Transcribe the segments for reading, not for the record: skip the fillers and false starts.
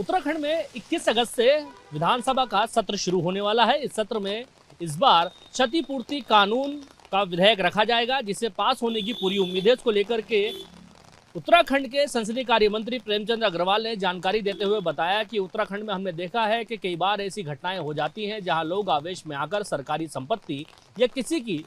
उत्तराखंड में 21 अगस्त से विधानसभा का सत्र शुरू होने वाला है। इस सत्र में इस बार क्षतिपूर्ति कानून का विधेयक रखा जाएगा, जिसे पास होने की पूरी उम्मीद है। इसको लेकर के उत्तराखंड के संसदीय कार्य मंत्री प्रेमचंद अग्रवाल ने जानकारी देते हुए बताया कि उत्तराखंड में हमने देखा है कि कई बार ऐसी घटनाएं हो जाती हैं जहां लोग आवेश में आकर सरकारी संपत्ति या किसी की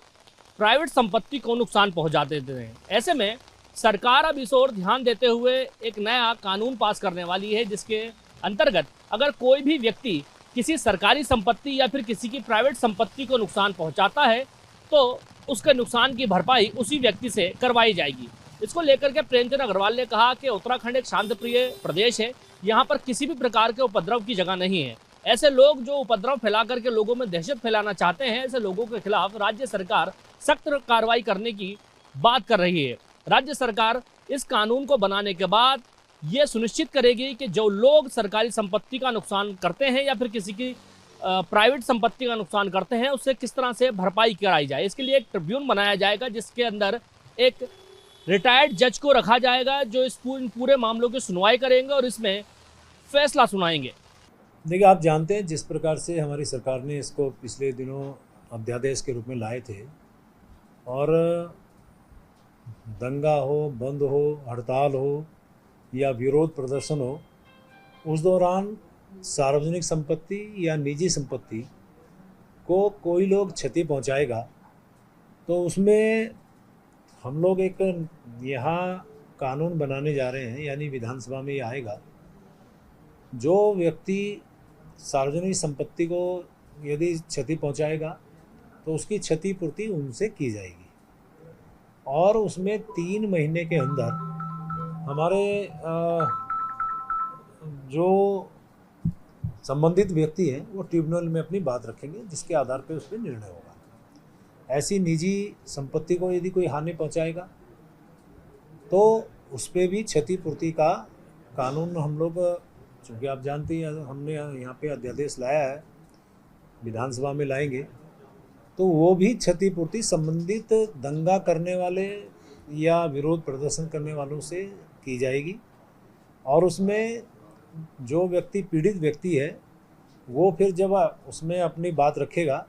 प्राइवेट संपत्ति को नुकसान पहुंचा देते हैं। ऐसे में सरकार अब इस ओर ध्यान देते हुए एक नया कानून पास करने वाली है, जिसके अंतर्गत अगर कोई भी व्यक्ति किसी सरकारी संपत्ति या फिर किसी की प्राइवेट संपत्ति को नुकसान पहुंचाता है तो उसके नुकसान की भरपाई उसी व्यक्ति से करवाई जाएगी। इसको लेकर के प्रेमचंद अग्रवाल ने कहा कि उत्तराखंड एक शांतिप्रिय प्रदेश है, यहाँ पर किसी भी प्रकार के उपद्रव की जगह नहीं है। ऐसे लोग जो उपद्रव फैला करके लोगों में दहशत फैलाना चाहते हैं, ऐसे लोगों के खिलाफ राज्य सरकार सख्त कार्रवाई करने की बात कर रही है। राज्य सरकार इस कानून को बनाने के बाद ये सुनिश्चित करेगी कि जो लोग सरकारी संपत्ति का नुकसान करते हैं या फिर किसी की प्राइवेट संपत्ति का नुकसान करते हैं, उससे किस तरह से भरपाई कराई जाए। इसके लिए एक ट्रिब्यून बनाया जाएगा, जिसके अंदर एक रिटायर्ड जज को रखा जाएगा जो इस पूरे मामलों की सुनवाई करेंगे और इसमें फैसला सुनाएंगे। देखिए, आप जानते हैं जिस प्रकार से हमारी सरकार ने इसको पिछले दिनों अध्यादेश के रूप में लाए थे, और दंगा हो, बंद हो, हड़ताल हो या विरोध प्रदर्शन हो, उस दौरान सार्वजनिक संपत्ति या निजी संपत्ति को कोई लोग क्षति पहुंचाएगा तो उसमें हम लोग एक यहाँ कानून बनाने जा रहे हैं, यानी विधानसभा में ये आएगा। जो व्यक्ति सार्वजनिक संपत्ति को यदि क्षति पहुंचाएगा तो उसकी क्षतिपूर्ति उनसे की जाएगी, और उसमें 3 महीने के अंदर हमारे जो संबंधित व्यक्ति हैं वो ट्रिब्यूनल में अपनी बात रखेंगे, जिसके आधार पर उस पर निर्णय होगा। ऐसी निजी संपत्ति को यदि कोई हानि पहुंचाएगा तो उस पर भी क्षतिपूर्ति का कानून हम लोग, चूँकि आप जानते हैं हमने यहाँ पे अध्यादेश लाया है, विधानसभा में लाएंगे, तो वो भी क्षतिपूर्ति संबंधित दंगा करने वाले या विरोध प्रदर्शन करने वालों से की जाएगी, और उसमें जो व्यक्ति पीड़ित व्यक्ति है वो फिर जब उसमें अपनी बात रखेगा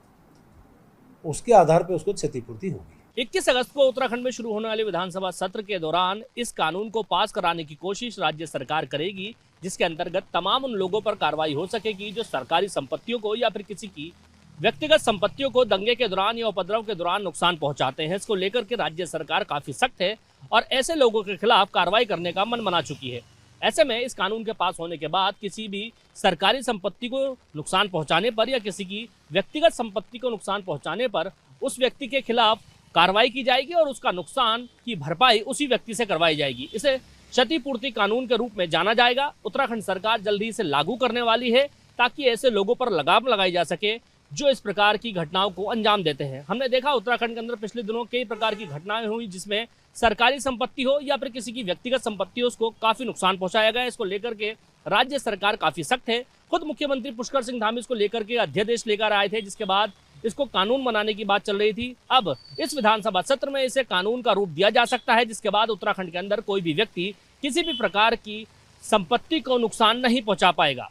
उसके आधार पर उसको क्षतिपूर्ति होगी। 21 अगस्त को उत्तराखंड में शुरू होने वाले विधानसभा सत्र के दौरान इस कानून को पास कराने की कोशिश राज्य सरकार करेगी, जिसके अंतर्गत तमाम उन लोगों पर कार्रवाई हो सकेगी जो सरकारी संपत्तियों को या फिर किसी की व्यक्तिगत संपत्तियों को दंगे के दौरान या उपद्रव के दौरान नुकसान पहुंचाते हैं। इसको लेकर के राज्य सरकार काफी सख्त है और ऐसे लोगों के खिलाफ कार्रवाई करने का मन बना चुकी है। ऐसे में इस कानून के पास होने के बाद किसी भी सरकारी संपत्ति को नुकसान पहुंचाने पर या किसी की व्यक्तिगत संपत्ति को नुकसान पहुंचाने पर उस व्यक्ति के खिलाफ कार्रवाई की जाएगी और उसका नुकसान की भरपाई उसी व्यक्ति से करवाई जाएगी। इसे क्षतिपूर्ति कानून के रूप में जाना जाएगा। उत्तराखंड सरकार जल्दी इसे लागू करने वाली है ताकि ऐसे लोगों पर लगाम लगाई जा सके जो इस प्रकार की घटनाओं को अंजाम देते हैं। हमने देखा उत्तराखंड के अंदर पिछले दिनों कई प्रकार की घटनाएं हुई जिसमें सरकारी संपत्ति हो या फिर किसी की व्यक्तिगत संपत्ति हो, उसको काफी नुकसान पहुंचाया गया। इसको लेकर के राज्य सरकार काफी सख्त है। खुद मुख्यमंत्री पुष्कर सिंह धामी इसको लेकर के अध्यादेश लेकर आए थे, जिसके बाद इसको कानून बनाने की बात चल रही थी। अब इस विधानसभा सत्र में इसे कानून का रूप दिया जा सकता है, जिसके बाद उत्तराखंड के अंदर कोई भी व्यक्ति किसी भी प्रकार की संपत्ति को नुकसान नहीं पहुंचा पाएगा।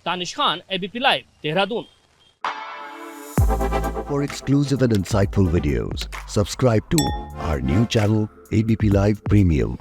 Tanish Khan, ABP live, Dehradun. For exclusive and insightful videos, subscribe to our new channel ABP Live Premium.